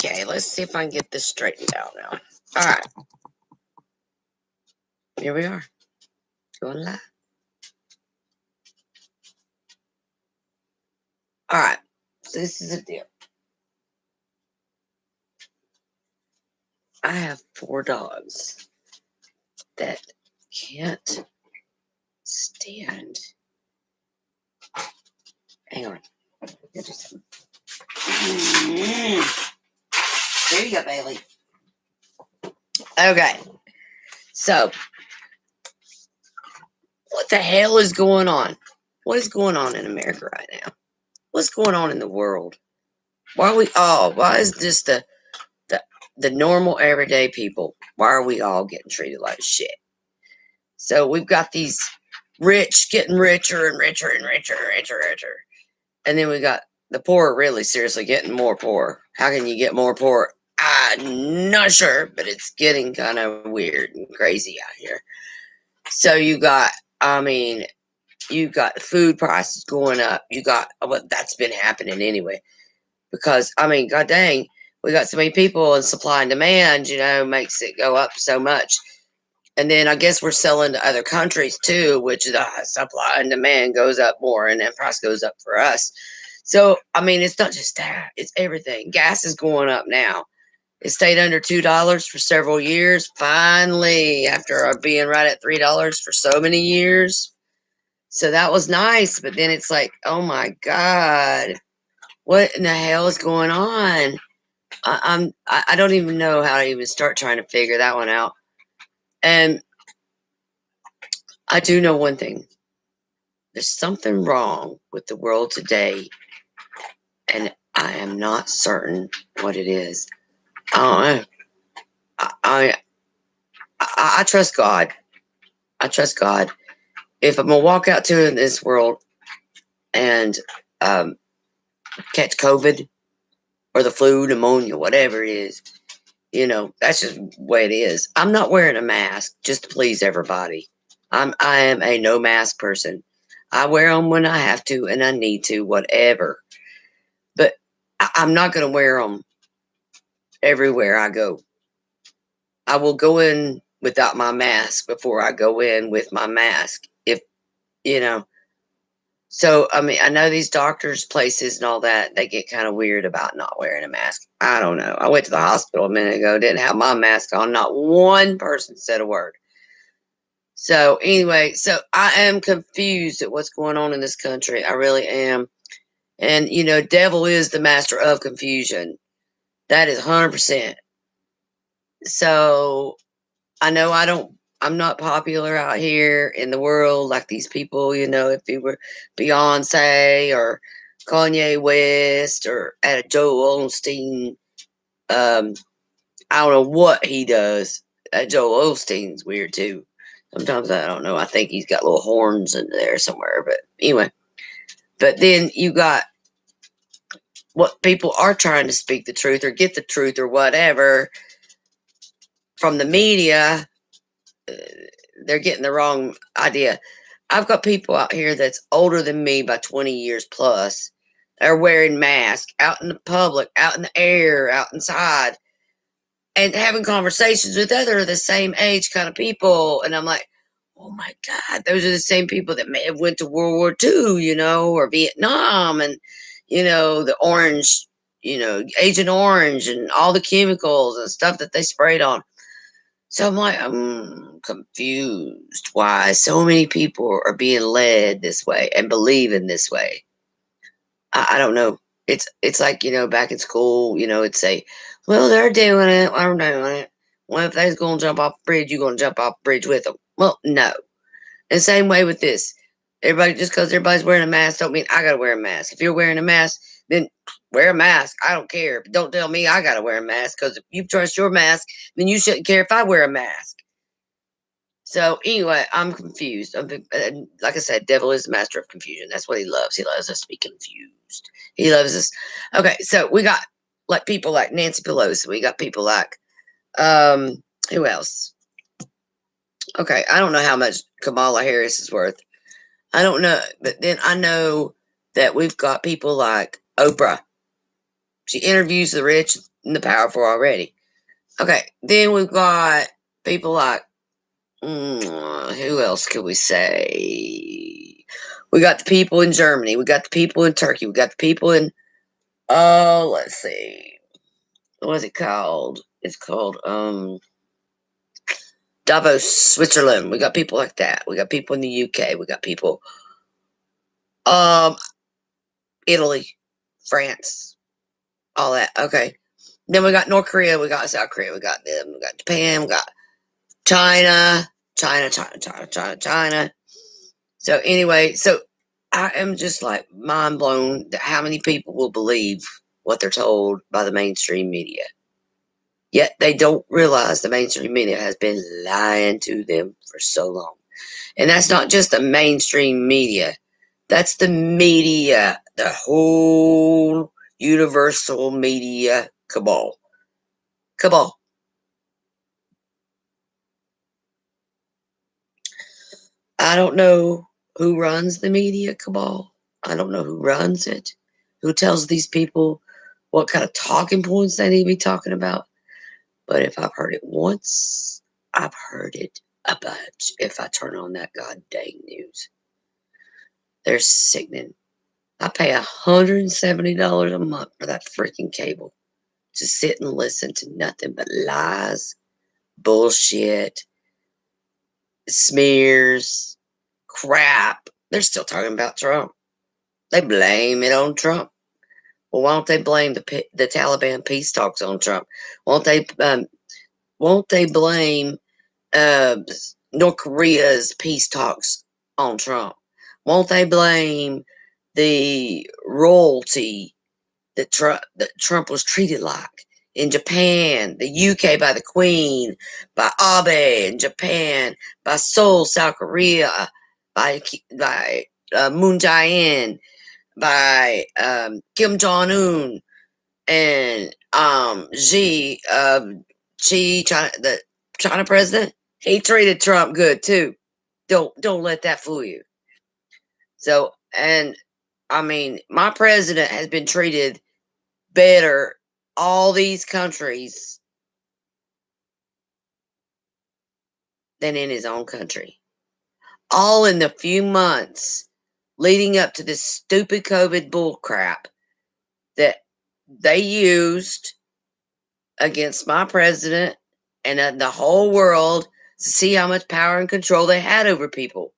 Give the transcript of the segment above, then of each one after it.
Okay, let's see if I can get this straightened out now. All right. Here we are. Going live. All right. So this is the deal. I have 4 dogs that can't stand. Hang on. There you go, Bailey. Okay. So, what the hell is going on? What is going on in America right now? What's going on in the world? Why is this the normal everyday people? Why are we all getting treated like shit? So we've got these rich getting richer and richer and richer and richer and richer. And then we got the poor really seriously getting more poor. How can you get more poor? I'm not sure, but it's getting kind of weird and crazy out here. So you got food prices going up. That's been happening anyway. Because, god dang, we got so many people and supply and demand, makes it go up so much. And then I guess we're selling to other countries too, which the supply and demand goes up more and then price goes up for us. So, it's not just that, it's everything. Gas is going up now. It stayed under $2 for several years. Finally, after being right at $3 for so many years. So that was nice. But then it's like, oh my God, what in the hell is going on? I don't even know how to even start trying to figure that one out. And I do know one thing. There's something wrong with the world today, and I am not certain what it is. I trust God. I trust God. If I'm gonna walk out to this world and catch COVID or the flu, pneumonia, whatever it is, that's just the way it is. I'm not wearing a mask just to please everybody. I am a no mask person. I wear them when I have to and I need to, whatever. But I'm not going to wear them everywhere I go. I will go in without my mask before I go in with my mask. So, I know these doctors' places and all that, they get kind of weird about not wearing a mask. I don't know. I went to the hospital a minute ago, didn't have my mask on. Not one person said a word. So, anyway, I am confused at what's going on in this country. I really am. And, devil is the master of confusion. That is 100%. So, I know I'm not popular out here in the world like these people, if you were Beyonce or Kanye West or at a Joel Osteen. I don't know what he does. Joel Osteen's weird too. Sometimes I don't know. I think he's got little horns in there somewhere. But anyway. But then you got what people are trying to speak the truth or get the truth or whatever from the media. They're getting the wrong idea. I've got people out here that's older than me by 20 years plus. They're wearing masks out in the public, out in the air, out inside, and having conversations with other the same age kind of people. And I'm like, oh my God, those are the same people that may have went to World War II, or Vietnam, and, the orange, Agent Orange and all the chemicals and stuff that they sprayed on. So I'm confused why so many people are being led this way and believe in this way. I don't know. It's like, back in school, it'd say, well, they're doing it. I'm doing it. Well, if they're going to jump off the bridge, you're going to jump off the bridge with them. Well, no. And same way with this. Just because everybody's wearing a mask don't mean I got to wear a mask. If you're wearing a mask, then wear a mask. I don't care. But don't tell me I got to wear a mask, because if you trust your mask, then you shouldn't care if I wear a mask. So anyway, I'm confused. Like I said, devil is the master of confusion. That's what he loves. He loves us to be confused. He loves us. Okay, so we got like people like Nancy Pelosi. We got people like who else? Okay, I don't know how much Kamala Harris is worth. I don't know, but then I know that we've got people like Oprah. She interviews the rich and the powerful already. Okay, then we've got people like, who else could we say? We got the people in Germany. We got the people in Turkey. We got the people in, let's see. What's it called? It's called, Davos, Switzerland. We got people like that. We got people in the UK. We got people, um, Italy, France, all that. Okay. Then we got North Korea. We got South Korea. We got them. We got Japan. We got China. China. So anyway, so I am just like mind blown that how many people will believe what they're told by the mainstream media. Yet they don't realize the mainstream media has been lying to them for so long. And that's not just the mainstream media. That's the media, the whole universal media cabal. Cabal. I don't know who runs the media cabal. I don't know who runs it, who tells these people what kind of talking points they need to be talking about. But if I've heard it once, I've heard it a bunch if I turn on that god dang news. They're sickening. I pay $170 a month for that freaking cable to sit and listen to nothing but lies, bullshit, smears, crap. They're still talking about Trump. They blame it on Trump. Well, why don't they blame the Taliban peace talks on Trump? Won't they? Won't they blame uh, North Korea's peace talks on Trump? Won't they blame the royalty that Trump was treated like in Japan, the UK by the Queen, by Abe in Japan, by Seoul, South Korea, by Moon Jae-in, by Kim Jong Un and China, the China president. He treated Trump good too. Don't let that fool you. So, and I mean, my president has been treated better all these countries than in his own country. All in the few months leading up to this stupid COVID bullcrap that they used against my president and the whole world to see how much power and control they had over people.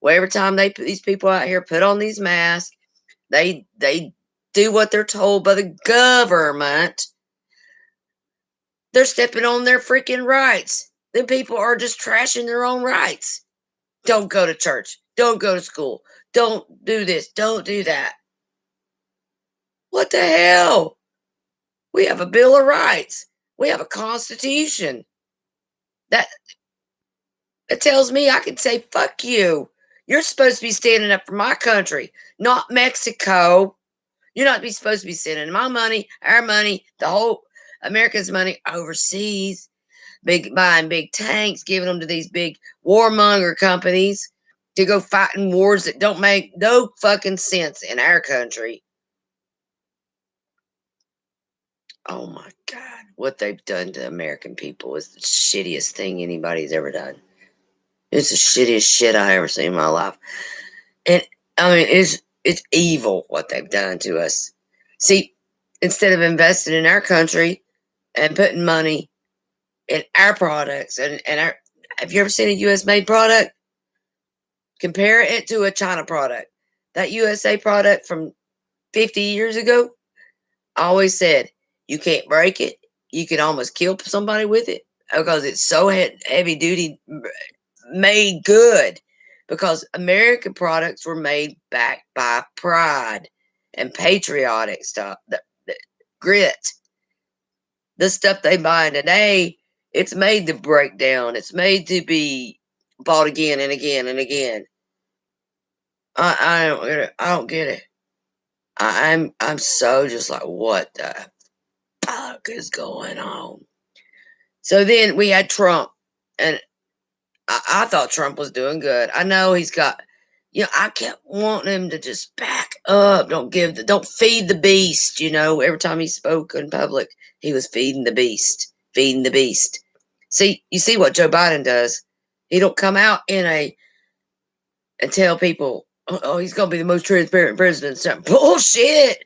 Well, every time they put these people out here put on these masks, they do what they're told by the government. They're stepping on their freaking rights. Then people are just trashing their own rights. Don't go to church. Don't go to school. Don't do this. Don't do that. What the hell? We have a Bill of Rights. We have a Constitution. That It tells me I can say, fuck you. You're supposed to be standing up for my country, not Mexico. You're not supposed to be sending my money, our money, the whole America's money overseas, buying big tanks, giving them to these big warmonger companies to go fight in wars that don't make no fucking sense in our country. Oh my God. What they've done to American people is the shittiest thing anybody's ever done. It's the shittiest shit I ever seen in my life. And I mean, it's evil what they've done to us. See, instead of investing in our country and putting money in our products and our, have you ever seen a U.S. made product? Compare it to a China product. That USA product from 50 years ago, I always said you can't break it. You can almost kill somebody with it because it's so heavy duty, made good. Because American products were made back by pride and patriotic stuff, the grit. The stuff they buy today, it's made to break down. It's made to be bought again and again and again. I don't get it. I don't get it. I'm so just like, what the fuck is going on? So then we had Trump, and I thought Trump was doing good. I know he's got, I kept wanting him to just back up. Don't feed the beast. You know, every time he spoke in public, he was feeding the beast, feeding the beast. See, you see what Joe Biden does. He don't come out and tell people, oh, he's gonna be the most transparent president. So, bullshit.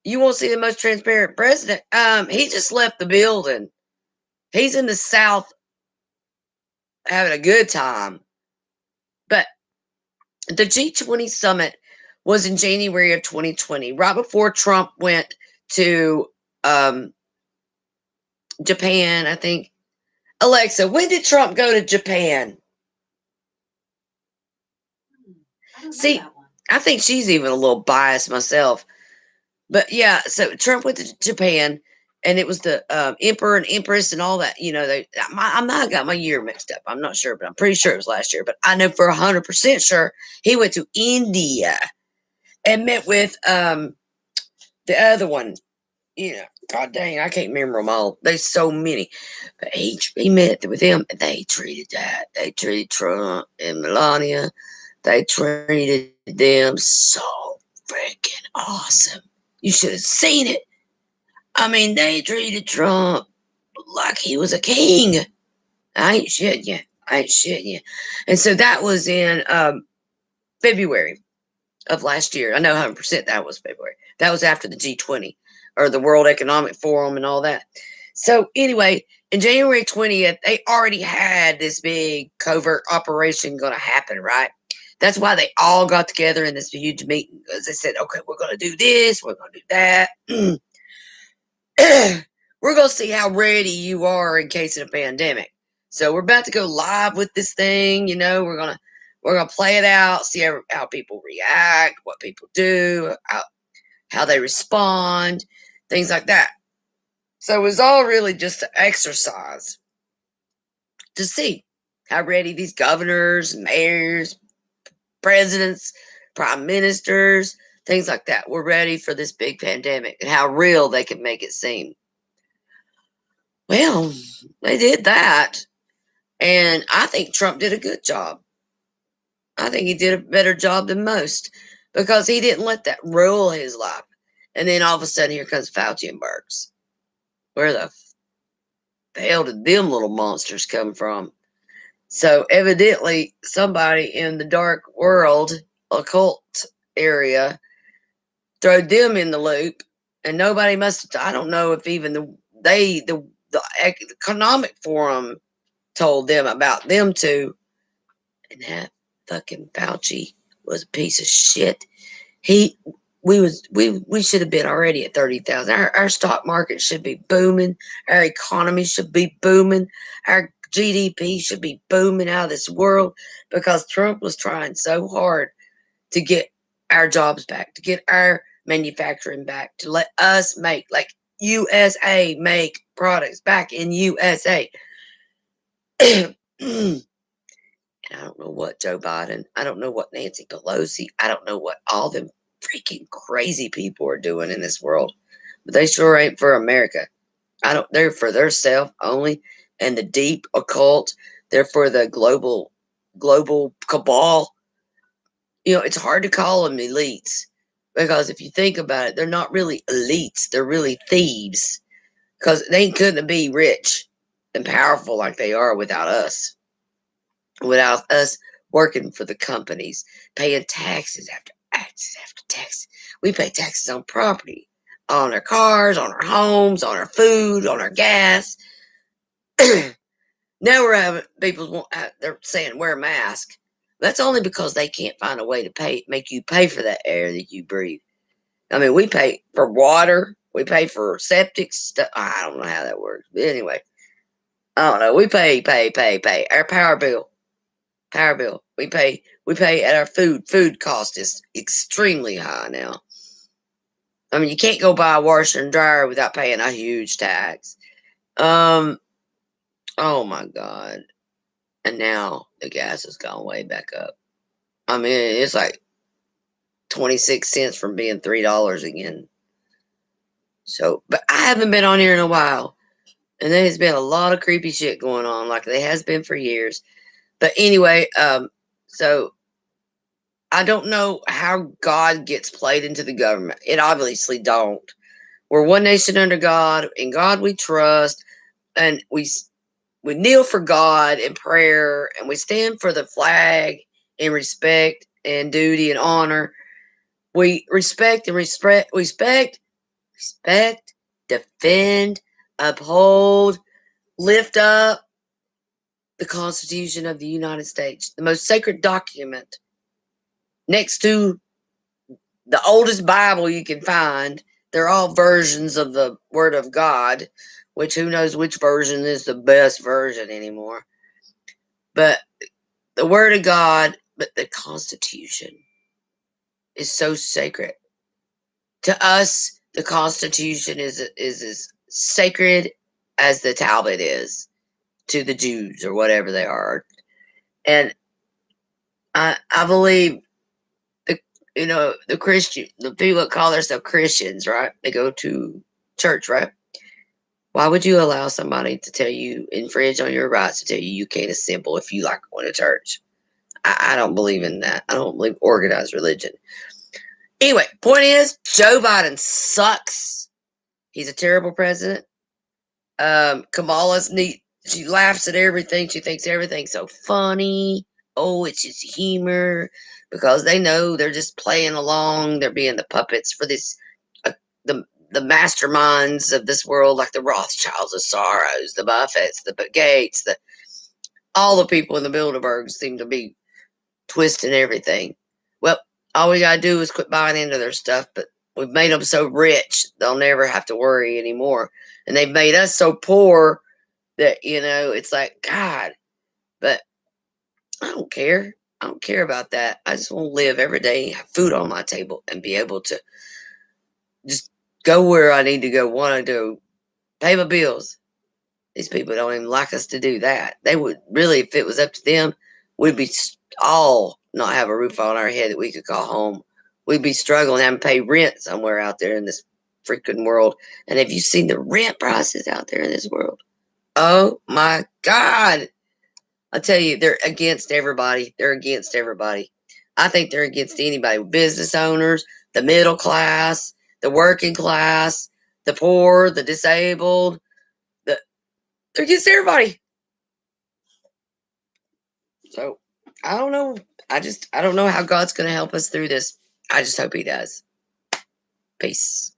You won't see the most transparent president. He just left the building. He's in the South having a good time. But the G20 summit was in January of 2020, right before Trump went to um, Japan, I think. Alexa, when did Trump go to Japan? See, I think she's even a little biased myself. But yeah, so Trump went to Japan, and it was the emperor and empress and all that. You know, I might have got my year mixed up. I'm not sure, but I'm pretty sure it was last year. But I know for 100% sure he went to India and met with the other one. You know, God dang, I can't remember them all. There's so many. But he met with them, and they treated Trump and Melania. They treated them so freaking awesome. You should have seen it. I mean, they treated Trump like he was a king. I ain't shitting you. I ain't shitting you. And so that was in February of last year. I know 100% that was February. That was after the G20 or the World Economic Forum and all that. So anyway, in January 20th, they already had this big covert operation going to happen, right? That's why they all got together in this huge meeting, because they said, okay, we're going to do this, we're going to do that. We're going to see how ready you are in case of a pandemic. So we're about to go live with this thing. You know, we're gonna play it out, see how people react, what people do, how they respond, things like that. So it was all really just an exercise to see how ready these governors, mayors, presidents, prime ministers, things like that were ready for this big pandemic and how real they could make it seem. Well, they did that. And I think Trump did a good job. I think he did a better job than most because he didn't let that rule his life. And then all of a sudden, here comes Fauci and Burks. Where the hell did them little monsters come from? So evidently, somebody in the dark world, occult area, threw them in the loop, and nobody must. I don't know if even the economic forum told them about them two. And that fucking Fauci was a piece of shit. He we should have been already at 30,000. Our stock market should be booming. Our economy should be booming. Our GDP should be booming out of this world because Trump was trying so hard to get our jobs back, to get our manufacturing back, to let us make like USA make products back in USA. And I don't know what Joe Biden, I don't know what Nancy Pelosi, I don't know what all them freaking crazy people are doing in this world. But they sure ain't for America. They're for their self only and the deep occult. They're for the global cabal. You know, it's hard to call them elites because if you think about it, they're not really elites. They're really thieves because they couldn't be rich and powerful like they are without us working for the companies, paying taxes after taxes after taxes. We pay taxes on property, on our cars, on our homes, on our food, on our gas. Now we're having people they're saying wear a mask. That's only because they can't find a way to make you pay for that air that you breathe. I mean, we pay for water, we pay for septic stuff. I don't know how that works, but anyway, I don't know. We pay our power bill. We pay at our food. Food cost is extremely high now. I mean, you can't go buy a washer and dryer without paying a huge tax. Um, oh my God. And now the gas has gone way back up. I mean, it's like 26 cents from being $3 again. So, but I haven't been on here in a while. And there's been a lot of creepy shit going on, like there has been for years. But anyway, so I don't know how God gets played into the government. It obviously don't. We're one nation under God. In God we trust, and we kneel for God in prayer, and we stand for the flag in respect and duty and honor. We respect, defend, uphold, lift up the Constitution of the United States, the most sacred document next to the oldest Bible you can find. They're all versions of the Word of God, which who knows which version is the best version anymore. But the Word of God, but the Constitution is so sacred. To us, the Constitution is as sacred as the Talmud is to the Jews or whatever they are. And I believe the the people that call themselves Christians, right? They go to church, right? Why would you allow somebody to tell you, infringe on your rights to tell you you can't assemble if you like going to church? I don't believe in that. I don't believe organized religion. Anyway, point is, Joe Biden sucks. He's a terrible president. Kamala's neat. She laughs at everything. She thinks everything's so funny. Oh, it's just humor because they know they're just playing along. They're being the puppets for this, uh, the the masterminds of this world, like the Rothschilds, the Soros, the Buffetts, the Gates, all the people in the Bilderbergs seem to be twisting everything. Well, all we gotta do is quit buying into their stuff, but we've made them so rich they'll never have to worry anymore. And they've made us so poor that, it's like, God, but I don't care. I don't care about that. I just want to live every day, have food on my table, and be able to just go where I need to go, want to do, pay my bills. These people don't even like us to do that. They would really, if it was up to them, we'd be all not have a roof on our head that we could call home. We'd be struggling having to pay rent somewhere out there in this freaking world. And have you seen the rent prices out there in this world? Oh my God. I tell you, they're against everybody. They're against everybody. I think they're against anybody. Business owners, the middle class, the working class, the poor, the disabled. They're against everybody. So I don't know. I don't know how God's going to help us through this. I just hope He does. Peace.